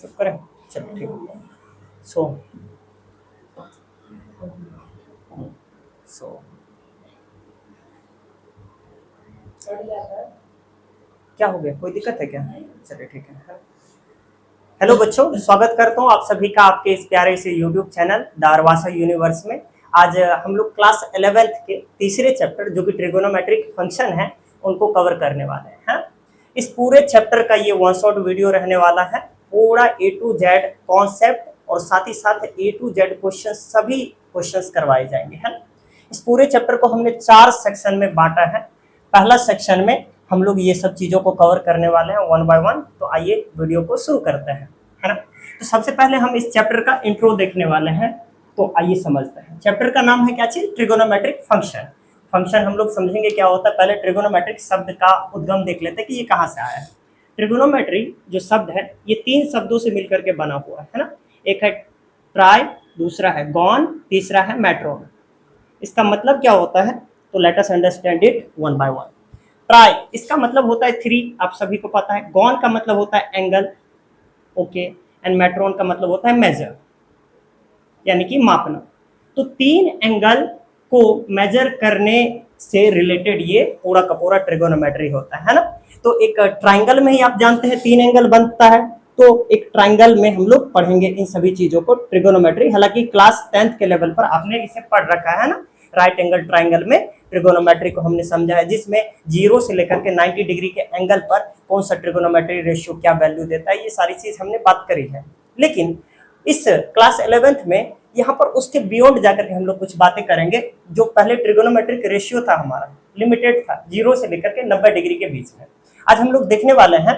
शुक्र है। चलो ठीक है। सो सो क्या हो गया, कोई दिक्कत है क्या? चलिए ठीक है। हेलो बच्चों, स्वागत करता हूँ आप सभी का आपके इस प्यारे से यूट्यूब चैनल दारवासा यूनिवर्स में। आज हम लोग क्लास 11th के तीसरे चैप्टर जो कि ट्रिगोनोमेट्रिक फंक्शन है उनको कवर करने वाले हैं। हाँ? इस पूरे चैप्टर का ये वन शॉट वीडियो रहने वाला है। पूरा A to Z कॉन्सेप्ट और साथ ही साथ A to Z क्वेश्चन, सभी क्वेश्चंस करवाए जाएंगे। है इस पूरे चैप्टर को हमने 4 सेक्शन में बांटा है। पहला सेक्शन में हम लोग ये सब चीज़ों को कवर करने वाले हैं वन बाय वन। तो आइए वीडियो को शुरू करते हैं, है ना। तो सबसे पहले हम इस चैप्टर का इंट्रो देखने वाले हैं। तो आइए समझते हैं। चैप्टर का नाम है क्या चीज? Trigonometric function. फंक्शन हम लोग समझेंगे क्या होता है। पहले ट्रिगोनोमेट्रिक शब्द का उद्गम देख लेते हैं कि ये कहाँ से आया है। ट्रिगोनोमेट्री जो शब्द है ये 3 शब्दों से मिलकर के बना हुआ है ना। एक है ट्राई, दूसरा है गॉन, तीसरा है मैट्रोन। इसका मतलब क्या होता है? तो let us understand it one by one. Try इसका मतलब होता है 3, आप सभी को पता है। गॉन का मतलब होता है एंगल, ओके। एंड मैट्रोन का मतलब होता है मेजर, यानी कि मापना। तो 3 एंगल को मेजर करने से रिलेटेड ये पूरा का पूरा ट्रिगोनोमेट्री होता है ना। तो एक ट्राइंगल में ही आप जानते हैं 3 एंगल बनता है। तो एक ट्राइंगल में हम लोग पढ़ेंगे इन सभी चीजों को, ट्रिगोनोमेट्री। हालांकि क्लास 10th के लेवल पर आपने इसे पढ़ रखा है ना। राइट एंगल ट्राइंगल में ट्रिगोनोमेट्री को हमने समझा है, जिसमें 0 से लेकर के 90 डिग्री के एंगल पर कौन सा ट्रिगोनोमेट्री रेशियो क्या वैल्यू देता है, ये सारी चीज हमने बात करी है। लेकिन इस क्लास 11th में यहाँ पर उसके बियॉन्ड जाकर के हम लोग कुछ बातें करेंगे। जो पहले ट्रिगोनोमेट्रिक रेशियो था हमारा, लिमिटेड था 0 से लेकर के 90 डिग्री के बीच में। आज हम लोग देखने वाले हैं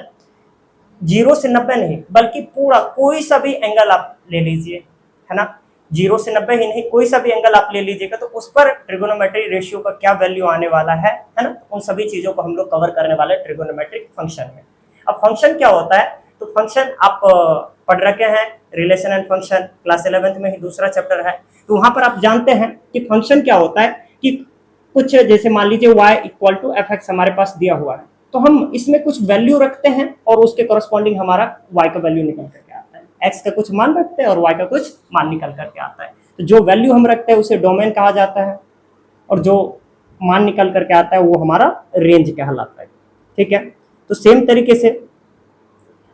0 से 90 नहीं, बल्कि पूरा कोई सा भी एंगल आप ले लीजिए, है ना। 0 से 90 ही नहीं, कोई सा भी एंगल आप ले लीजिएगा तो उस पर ट्रिगोनोमेट्री रेशियो का क्या वैल्यू आने वाला है ना। उन सभी चीजों को हम लोग कवर करने वाले हैं ट्रिगोनोमेट्रिक फंक्शन में। अब फंक्शन क्या होता है? तो फंक्शन आप पढ़ रखे हैं, relation and function, class 11th में ही दूसरा चैप्टर है। तो वहां पर आप जानते हैं कि फंक्शन क्या होता है कि कुछ, जैसे मान लीजिए y इक्वल टू fx हमारे पास दिया हुआ है, तो हम इसमें कुछ वैल्यू रखते हैं और उसके कॉरस्पॉन्डिंग हमारा y का वैल्यू निकल करके आता है। x का कुछ मान रखते हैं और y का कुछ मान निकल करके आता है। तो जो वैल्यू हम रखते हैं उसे डोमेन कहा जाता है, और जो मान निकल करके आता है वो हमारा रेंज कहलाता है। ठीक है। तो सेम तरीके से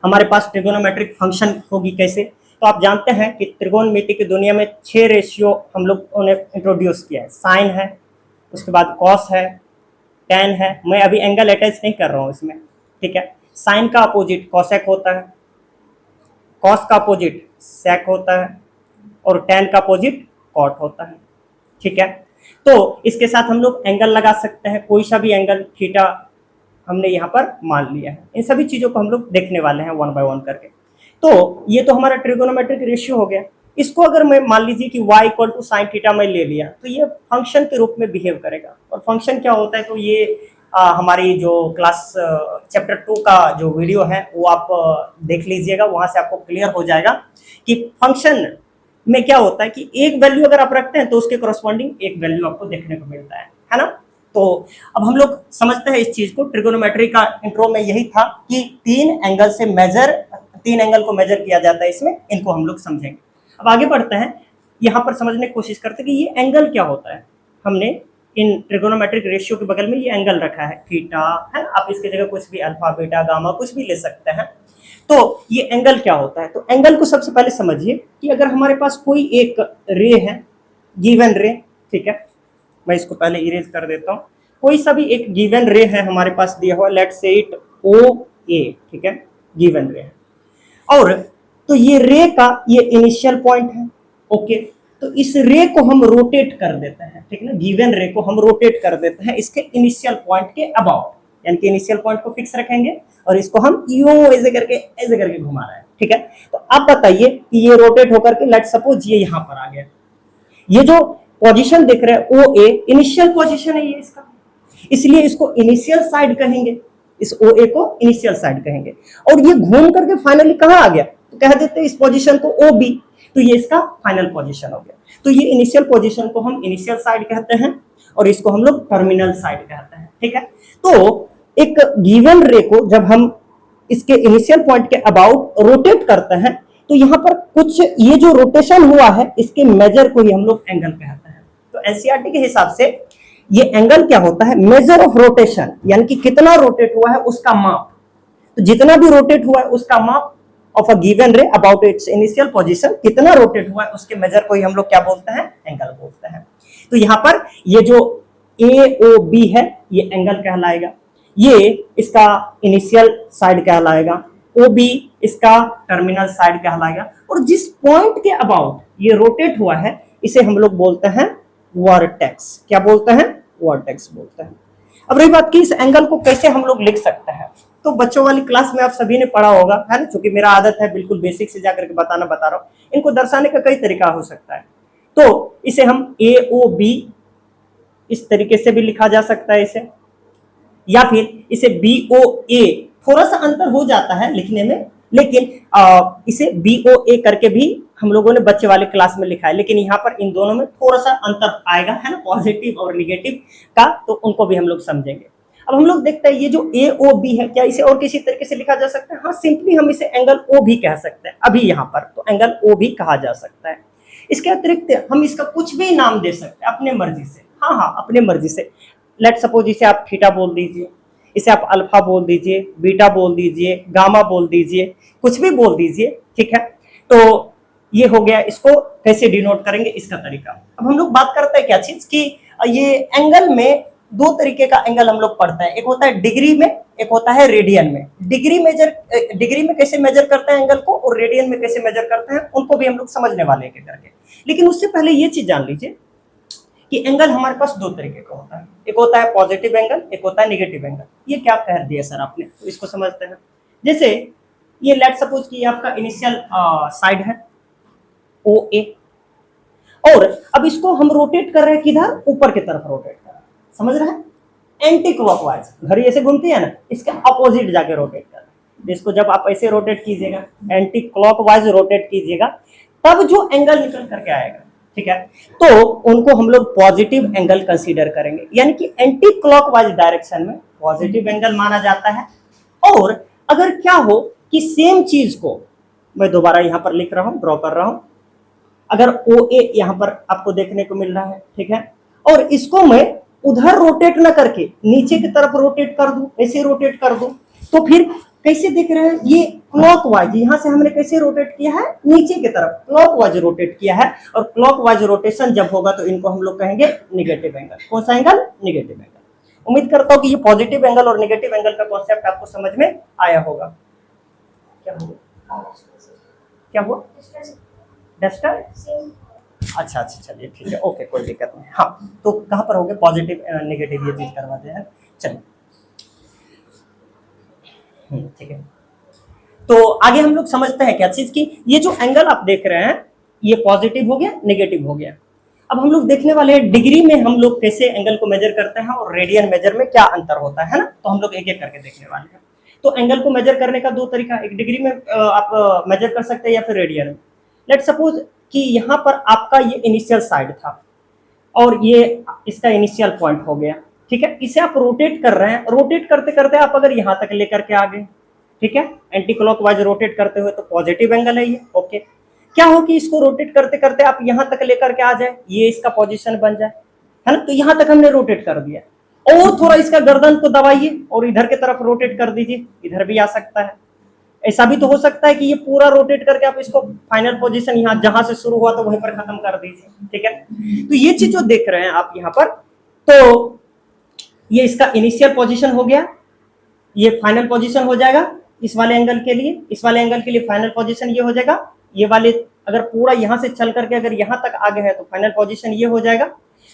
हमारे पास ट्रिगोनोमेट्रिक फंक्शन होगी कैसे? तो आप जानते हैं कि त्रिकोणमिति की दुनिया में 6 रेशियो हम लोग ने इंट्रोड्यूस किया है। साइन है, उसके बाद कॉस है, टेन है। मैं अभी एंगल अटैच नहीं कर रहा हूँ इसमें, ठीक है। साइन का अपोजिट कॉसेक होता है, कॉस का अपोजिट सेक होता है, और टेन का अपोजिट कॉट होता है। ठीक है। तो इसके साथ हम लोग एंगल लगा सकते हैं, कोई सा भी एंगल। थीटा हमने यहाँ पर मान लिया है। इन सभी चीजों को हम लोग देखने वाले हैं वन बाय वन करके। तो ये तो हमारा ट्रिगोनोमेट्रिक रेशियो हो गया। इसको अगर मैं मान लीजिए कि y equal to sine theta मैं ले लिया, तो ये फंक्शन के रूप में बिहेव करेगा। और फंक्शन क्या होता है? तो ये हमारी जो क्लास चैप्टर 2 का जो वीडियो है वो आप देख लीजिएगा, वहां से आपको क्लियर हो जाएगा कि फंक्शन में क्या होता है कि एक वैल्यू अगर आप रखते हैं तो उसके कॉरस्पॉन्डिंग एक वैल्यू आपको देखने को मिलता है ना। तो अब हम लोग समझते हैं इस चीज को। ट्रिगोनोमेट्री का इंट्रो में यही था कि 3 एंगल को मेजर किया जाता है इसमें, इनको हम लोग समझेंगे। अब आगे बढ़ते हैं, यहाँ पर समझने की कोशिश करते हैं कि ये एंगल क्या होता है। हमने इन ट्रिगोनोमेट्रिक रेशियो के बगल में ये एंगल रखा है थीटा, है ना। आप इसकी जगह कुछ भी अल्फा, बीटा, गामा कुछ भी ले सकते हैं। तो ये एंगल क्या होता है? तो एंगल को सबसे पहले समझिए कि अगर हमारे पास कोई एक रे है, गिवन रे, ठीक है। मैं इसको पहले इरेज कर देता हूँ। कोई सा भी एक गिवन रे है हमारे पास दिया हुआ, लेट्स से इट ओ ए, ठीक है, गिवन रे है। और तो ये रे का ये इनिशियल पॉइंट है, ओके। तो इस रे को हम रोटेट कर देते हैं, ठीक है ना। गिवन रे को हम रोटेट कर देते हैं इसके इनिशियल पॉइंट के अबाउट, यानी कि इनिशियल पॉइंट को फिक्स रखेंगे और इसको हम यूं ऐसे करके घुमा रहे हैं, ठीक है। तो अब बताइए कि ये रोटेट होकर के लेट्स सपोज ये यहाँ पर आ गया। ये जो पोजीशन देख रहे हैं ओ ए, इनिशियल पोजीशन है ये इसका, इसलिए इसको इनिशियल साइड कहेंगे। इस ओ ए को इनिशियल साइड कहेंगे। और ये घूम करके फाइनली कहाँ आ गया? तो कह देते हैं इस पोजीशन को ओ बी, तो ये इसका फाइनल पोजीशन हो गया। तो ये इनिशियल पोजीशन को हम इनिशियल साइड कहते हैं और इसको हम लोग टर्मिनल साइड कहते हैं, ठीक है। तो एक गिवन रे को जब हम इसके इनिशियल पॉइंट के अबाउट रोटेट करते हैं, तो यहाँ पर कुछ ये जो रोटेशन हुआ है इसके मेजर को ही हम लोग एंगल कहते हैं। तो एनसीईआरटी के हिसाब से ये एंगल क्या होता है, मेजर ऑफ रोटेशन, यानी कि कितना रोटेट हुआ है उसका माप। तो जितना भी रोटेट हुआ है उसका माप ऑफ अ गिवन रे अबाउट इट्स इनिशियल पोजीशन, कितना रोटेट हुआ है उसके मेजर को ही हम लोग क्या बोलते हैं, एंगल बोलते हैं। तो यहाँ पर ये जो AOB है ये एंगल कहलाएगा, ये इसका इनिशियल साइड कहलाएगा, OB इसका टर्मिनल साइड कहलाएगा, और जिस पॉइंट के अबाउट ये रोटेट हुआ है इसे हम लोग बोलते हैं वर्टेक्स। क्या बोलते हैं, वर्टेक्स बोलते हैं। अब रही बात कि इस एंगल को कैसे हम लोग लिख सकते हैं, तो बच्चों वाली क्लास में आप सभी ने पढ़ा होगा, है ना, क्योंकि मेरा आदत है बिल्कुल बेसिक से जाकर के बता रहा हूँ। इनको दर्शाने का कई तरीका हो सकता है। तो इसे हम AOB इस तरीके से भी लिखा जा सकता है इसे, या फिर इसे BOA, थोड़ा सा अंतर हो जाता है लिखने में, लेकिन इसे BOA करके भी हम लोगों ने बच्चे वाले क्लास में लिखा है, लेकिन यहाँ पर इन दोनों में थोड़ा सा अंतर आएगा, है ना, पॉजिटिव और निगेटिव का, तो उनको भी हम लोग समझेंगे। अब हम लोग देखते हैं ये जो AOB है, क्या इसे और किसी तरीके से लिखा जा सकता है? हाँ, सिंपली हम इसे एंगल O भी कह सकते हैं अभी यहाँ पर, तो एंगल O भी कहा जा सकता है। इसके अतिरिक्त हम इसका कुछ भी नाम दे सकते हैं अपने मर्जी से, हाँ, अपने मर्जी से। लेट सपोज इसे आप थीटा बोल दीजिए, इसे आप अल्फा बोल दीजिए, बीटा बोल दीजिए, गामा बोल दीजिए, कुछ भी बोल दीजिए, ठीक है। तो ये हो गया, इसको कैसे डिनोट करेंगे इसका तरीका। अब हम लोग बात करते हैं क्या चीज की, ये एंगल में दो तरीके का एंगल हम लोग पढ़ते हैं, एक होता है डिग्री में, एक होता है रेडियन में। डिग्री में कैसे मेजर करते हैं एंगल को, और रेडियन में कैसे मेजर करते हैं, उनको भी हम लोग समझने वाले हैं करके। लेकिन उससे पहले ये चीज जान लीजिए कि एंगल हमारे पास दो तरीके का होता है, एक होता है पॉजिटिव एंगल, एक होता है नेगेटिव एंगल। ये क्या कह दिया सर आपने, तो इसको समझते हैं। जैसे ये लेट सपोज कि आपका इनिशियल साइड है OA, और अब इसको हम रोटेट कर रहे हैं किधर, ऊपर की तरफ रोटेट कर रहे हैं, समझ रहे हैं, एंटी क्लॉकवाइज। घड़ी ऐसे घूमती है ना, इसके अपोजिट जाके रोटेट कर रहे हैं। इसको जब आप ऐसे रोटेट कीजिएगा, एंटी क्लॉकवाइज रोटेट कीजिएगा, तब जो एंगल निकल करके आएगा, ठीक है, तो उनको हम लोग पॉजिटिव एंगल कंसीडर करेंगे, यानी कि एंटी क्लॉकवाइज डायरेक्शन में पॉजिटिव एंगल माना जाता है। और अगर क्या हो कि सेम चीज को मैं दोबारा यहां पर लिख रहा हूं, ड्रॉ कर रहा हूं, अगर OA यहां पर आपको देखने को मिल रहा है, ठीक है, और इसको मैं उधर रोटेट ना करके नीचे की तरफ रोटेट कर दूं, ऐसे रोटेट कर दूं, तो फिर कैसे दिख रहे हैं, ये क्लॉकवाइज, यहां से हमने कैसे रोटेट किया है, नीचे की तरफ क्लॉकवाइज रोटेट किया है। और क्लॉकवाइज रोटेशन जब होगा तो इनको हम लोग कहेंगे निगेटिव एंगल। कौन सा एंगल, निगेटिव एंगल। उम्मीद करता हूं कि ये पॉजिटिव एंगल और निगेटिव एंगल का कॉन्सेप्ट आपको समझ में आया होगा। क्या हुआ, क्या हुआ, डस्टर, अच्छा, चलिए ठीक है, ओके, कोई दिक्कत नहीं। हाँ, तो कहां पर हो गए, पॉजिटिव नेगेटिव, ये चीज करवाते हैं। चलिए, ठीक है। तो आगे हम लोग समझते हैं क्या चीज की, ये जो एंगल आप देख रहे हैं ये पॉजिटिव हो गया, नेगेटिव हो गया। अब हम लोग देखने वाले हैं डिग्री में हम लोग कैसे एंगल को मेजर करते हैं और रेडियन मेजर में क्या अंतर होता है ना, तो हम लोग एक एक करके देखने वाले हैं। तो एंगल को मेजर करने का दो तरीका, एक डिग्री में आप मेजर कर सकते हैं या फिर रेडियन में। लेट सपोज कि यहाँ पर आपका ये इनिशियल साइड था और ये इसका इनिशियल पॉइंट हो गया, ठीक है, इसे आप रोटेट कर रहे हैं, रोटेट करते करते आप अगर यहाँ तक लेकर के आ गए, ठीक है, एंटी क्लॉकवाइज रोटेट करते हुए, तो पॉजिटिव एंगल है ये, ओके। क्या हो कि इसको रोटेट करते करते आप यहाँ तक लेकर के आ जाए, ये इसका पोजीशन बन जाए, है ना, तो यहाँ तक हमने रोटेट कर दिया, और थोड़ा इसका गर्दन को दबाइए और इधर की तरफ रोटेट कर दीजिए, इधर भी आ सकता है। ऐसा भी तो हो सकता है कि ये पूरा रोटेट करके आप इसको फाइनल पोजीशन यहाँ जहां से शुरू हुआ तो वहीं पर खत्म कर दीजिए, ठीक है। तो ये चीज जो देख रहे हैं आप यहाँ पर, तो ये इसका इनिशियल पोजीशन हो गया, ये फाइनल पोजीशन हो जाएगा इस वाले एंगल के लिए, इस वाले एंगल के लिए फाइनल पोजीशन ये हो जाएगा, ये वाले अगर पूरा यहाँ से चल करके अगर यहाँ तक आगे है तो फाइनल पोजीशन ये हो जाएगा।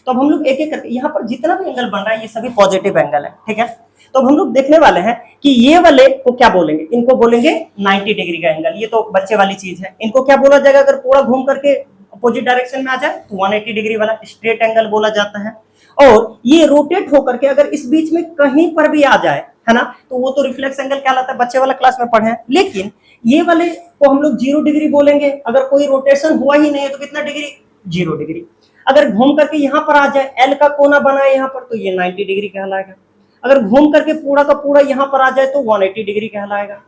तो अब हम लोग एक एक करके यहाँ पर जितना भी एंगल बन रहा है ये सभी पॉजिटिव एंगल है, ठीक है। तो अब हम लोग देखने वाले हैं कि ये वाले को क्या बोलेंगे, इनको बोलेंगे 90 डिग्री का एंगल। ये तो बच्चे वाली चीज है, इनको क्या बोला जाएगा अगर पूरा घूम करके अपोजिट डायरेक्शन में आ जाए तो 180 डिग्री वाला स्ट्रेट एंगल बोला जाता है। और ये रोटेट होकर के अगर इस बीच में कहीं पर भी आ जाए, है ना, तो वो तो रिफ्लेक्स एंगल कहलाता है, बच्चे वाला क्लास में पढ़े हैं। लेकिन ये वाले को हम लोग 0 डिग्री बोलेंगे, अगर कोई रोटेशन हुआ ही नहीं है तो कितना डिग्री, 0 डिग्री। अगर घूम करके यहाँ पर आ जाए, एल का कोना बना है यहाँ पर, तो ये 90 डिग्री कहलाएगा। अगर घूम करके पूरा का पूरा यहाँ पर आ जाए तो 180 डिग्री कहलाएगा।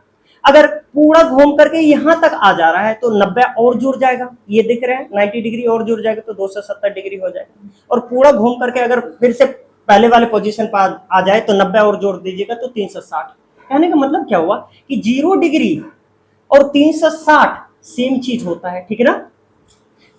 अगर पूरा घूम करके यहां तक आ जा रहा है तो 90 और जुड़ जाएगा, ये दिख रहे हैं 90 डिग्री और जुड़ जाएगा तो 270 डिग्री हो जाएगा। और पूरा घूम करके अगर फिर से पहले वाले पोजीशन पर आ जाए तो 90 और जोड़ दीजिएगा तो 360। कहने का मतलब क्या हुआ कि 0 डिग्री और 360 सेम चीज होता है, ठीक है ना।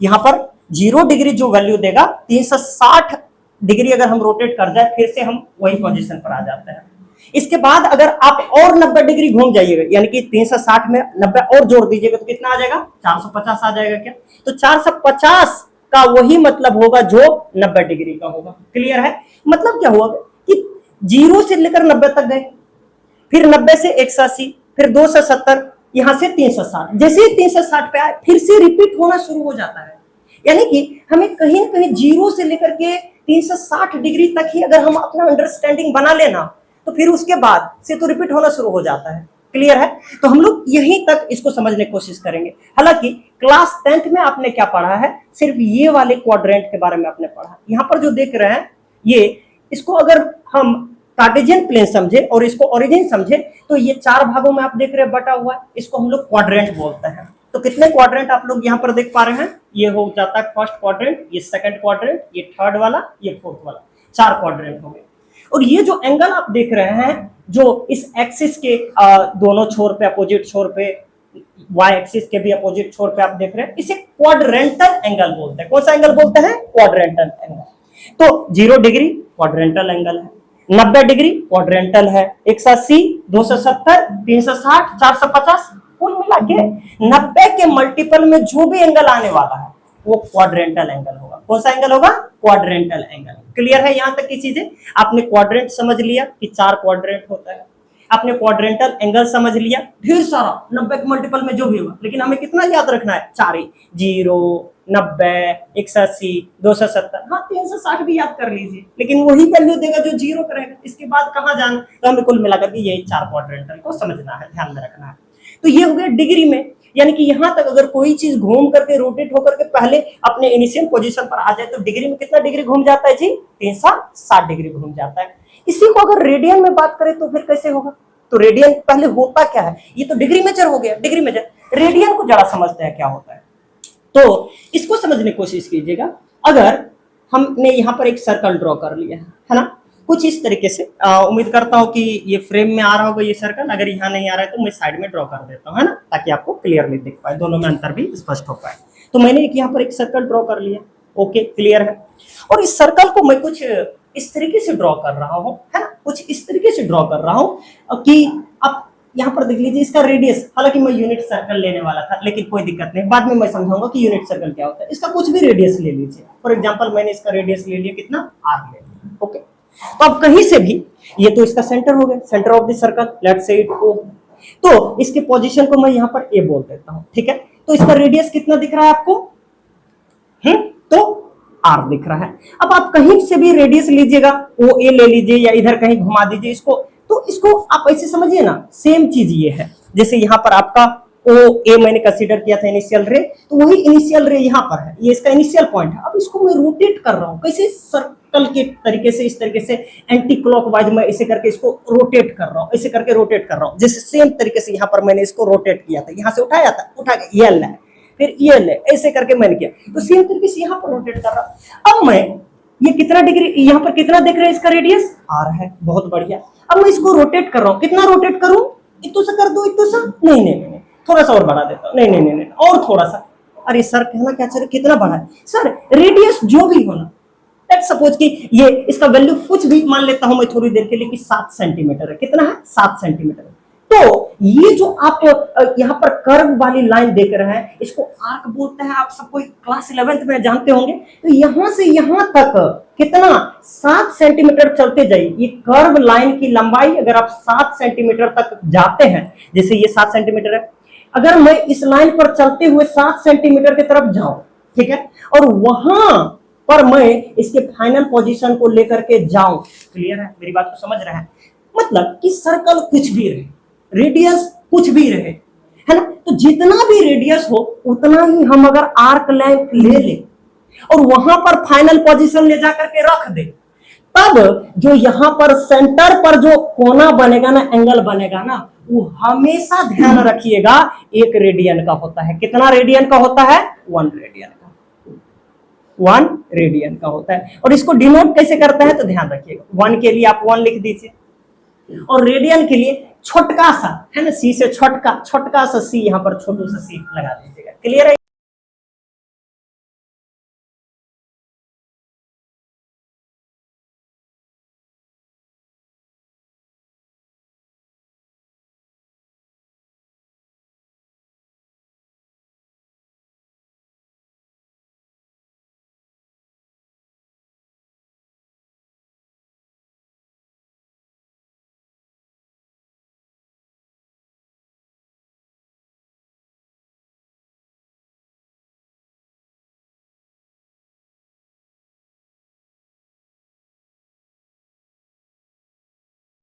यहां पर 0 डिग्री जो वैल्यू देगा 360 डिग्री अगर हम रोटेट कर जाए फिर से हम वही पोजीशन पर आ जाते हैं। इसके बाद अगर आप और 90 डिग्री घूम जाइएगा यानी कि 360 में 90 और जोड़ दीजिएगा तो कितना आ जाएगा, 450 आ जाएगा। क्या तो 450 का वही मतलब होगा जो 90 डिग्री का होगा। क्लियर है। मतलब क्या हुआ कि 0 से लेकर 90 तक गए, फिर 90 से 180, फिर 270, यहां से 360। जैसे ही 360 पे आए फिर से रिपीट होना शुरू हो जाता है। यानी कि हमें कहीं ना कहीं 0 से लेकर के 360 डिग्री तक ही अगर हम अपना अंडरस्टैंडिंग बना लेना तो फिर उसके बाद से तो रिपीट होना शुरू हो जाता है। क्लियर है। तो हम लोग यहीं तक इसको समझने की कोशिश करेंगे। हालांकि क्लास 10th में आपने क्या पढ़ा है, सिर्फ ये वाले क्वाड्रेंट के बारे में आपने पढ़ा। यहां पर जो देख रहे हैं ये, इसको अगर हम कार्टेशियन प्लेन समझे और इसको ओरिजिन समझे तो ये 4 भागों में आप देख रहे हैं बटा हुआ है, इसको हम लोग क्वाड्रेंट बोलते हैं। तो कितने क्वाड्रेंट आप लोग यहाँ पर देख पा रहे हैं, ये हो जाता है फर्स्ट क्वाड्रेंट, ये सेकंड क्वाड्रेंट, ये थर्ड वाला, ये फोर्थ वाला, 4 क्वाड्रेंट हो गए। और ये जो एंगल आप देख रहे हैं जो इस एक्सिस के दोनों छोर पे, अपोजिट छोर पे, वाई एक्सिस के भी अपोजिट छोर पे आप देख रहे हैं, इसे क्वाड्रेंटल एंगल बोलते हैं। कौन सा एंगल बोलते हैं, क्वाड्रेंटल एंगल। तो 0 डिग्री क्वाड्रेंटल एंगल है, 90 डिग्री क्वाड्रेंटल है, 180, 270, 360, 450, कुल मिला के 90 के मल्टीपल में जो भी एंगल आने वाला है वो क्वाड्रेंटल एंगल होगा। कौन सा एंगल होगा, क्वाड्रेंटल एंगल। क्लियर है यहां तक की चीजें। आपने क्वाड्रेंट समझ लिया कि 4 क्वाड्रेंट होता है, आपने क्वाड्रेंटल एंगल समझ लिया, ढेर सारा 90 के मल्टीपल में जो भी होगा, लेकिन हमें कितना याद रखना है, 4 ही, 0, 90, 180, 270, हाँ 360 भी याद कर लीजिए, लेकिन वही वैल्यू देगा जो 0 करेगा। इसके बाद कहां जाना, तो हमें कुल मिलाकर के यही 4 क्वाड्रेंटल को समझना है, ध्यान में रखना है। तो ये हो गया डिग्री में, यानी कि यहां तक अगर कोई चीज घूम करके रोटेट होकर के पहले अपने इनिशियल पोजीशन पर आ जाए तो डिग्री में कितना डिग्री घूम जाता है जी, 360 डिग्री घूम जाता है। इसी को अगर रेडियन में बात करें तो फिर कैसे होगा, तो रेडियन पहले होता क्या है, ये तो डिग्री मेजर हो गया, डिग्री मेजर। रेडियन को जरा समझते हैं क्या होता है, तो इसको समझने की कोशिश कीजिएगा। अगर हमने यहाँ पर एक सर्कल ड्रॉ कर लिया है ना, कुछ इस तरीके से, उम्मीद करता हूँ कि ये फ्रेम में आ रहा होगा ये सर्कल, अगर यहाँ नहीं आ रहा है तो मैं साइड में ड्रॉ कर देता हूँ, है ना, ताकि आपको क्लियरली दिख पाए, दोनों में अंतर भी स्पष्ट हो पाए। तो मैंने यहाँ पर एक सर्कल ड्रॉ कर लिया, ओके क्लियर है। और इस सर्कल को मैं कुछ इस तरीके से ड्रॉ कर रहा हूँ, है ना, कुछ इस तरीके से ड्रॉ कर रहा हूँ कि आप यहाँ पर देख लीजिए इसका रेडियस, हालांकि मैं यूनिट सर्कल लेने वाला था लेकिन कोई दिक्कत नहीं, बाद में मैं समझाऊंगा कि यूनिट सर्कल क्या होता है। इसका कुछ भी रेडियस ले लीजिए, फॉर एग्जांपल मैंने इसका रेडियस ले लिया कितना, r ले लिया, ओके। तो अब कहीं से भी, ये तो इसका सेंटर हो गया, centre of the circle, let's say it O, तो इसके पोजीशन को मैं यहाँ पर A बोल देता हूँ, ठीक है। तो इसका रेडियस कितना दिख रहा है आपको, तो R दिख रहा है। अब आप कहीं से भी रेडियस लीजिएगा, OA ले लीजिए या इधर कहीं घुमा दीजिए इसको, तो इसको आप ऐसे समझिए ना, सेम चीज ये है। जैसे यहाँ पर आपका OA मैंने कंसीडर किया था इनिशियल रे, तो वही इनिशियल रे यहाँ पर है, ये इसका इनिशियल पॉइंट है। अब इसको मैं रोटेट कर रहा हूँ, कैसे, सर्कल के तरीके से, इस तरीके से एंटी क्लॉकवाइज मैं ऐसे करके इसको रोटेट कर रहा हूँ, ऐसे करके रोटेट कर रहा हूँ। जैसे सेम तरीके से यहाँ पर मैंने इसको रोटेट किया था, यहाँ से उठाया था, उठा के ये है, फिर ये ले, ऐसे करके मैंने किया, तो सेम तरीके से यहाँ पर रोटेट कर रहा हूं। अब मैं ये कितना डिग्री, यहाँ पर कितना देख रहे हैं, इसका रेडियस R है, बहुत बढ़िया। अब मैं इसको रोटेट कर रहा हूँ, कितना रोटेट करूं, इतना सा कर दो, इतना सा, नहीं नहीं नहीं, थोड़ा सा और बढ़ा देता हूँ, नहीं नहीं नहीं, और थोड़ा सा। अरे सर कहना क्या चाह रहे, कितना बढ़ा है सर, रेडियस जो भी होना, लेट्स सपोज कि ये इसका वैल्यू कुछ भी मान लेता हूं मैं थोड़ी देर के लिए कि 7 सेंटीमीटर है, कितना है, 7 सेंटीमीटर। तो ये जो आप यहाँ पर कर्व वाली लाइन देख रहे हैं, इसको आर्क बोलते हैं, आप सबको क्लास 11th में जानते होंगे। तो यहां से यहां तक कितना, 7 सेंटीमीटर चलते जाइए। ये कर्व लाइन की लंबाई अगर आप 7 सेंटीमीटर तक जाते हैं, जैसे ये 7 सेंटीमीटर है, अगर मैं इस लाइन पर चलते हुए 7 सेंटीमीटर की तरफ जाऊं, ठीक है, और वहां पर मैं इसके फाइनल पोजीशन को लेकर के जाऊं, क्लियर है, मेरी बात को समझ रहे हैं, मतलब कि सर्कल कुछ भी रहे, रेडियस कुछ भी रहे, है ना, तो जितना भी रेडियस हो उतना ही हम अगर आर्क लेंथ ले ले और वहां पर फाइनल पोजीशन ले जाकर के रख दे, तब जो यहां पर सेंटर पर जो कोना बनेगा ना, एंगल बनेगा ना, वो हमेशा ध्यान रखिएगा 1 रेडियन का होता है। कितना रेडियन का होता है? 1 रेडियन का, 1 रेडियन का होता है। और इसको डिनोट कैसे करते हैं तो ध्यान रखिएगा, 1 के लिए आप 1 लिख दीजिए, और रेडियन के लिए छोटका सा है ना, सी से छोटका सा सी, यहां पर छोटू सा सी लगा दीजिएगा। क्लियर है?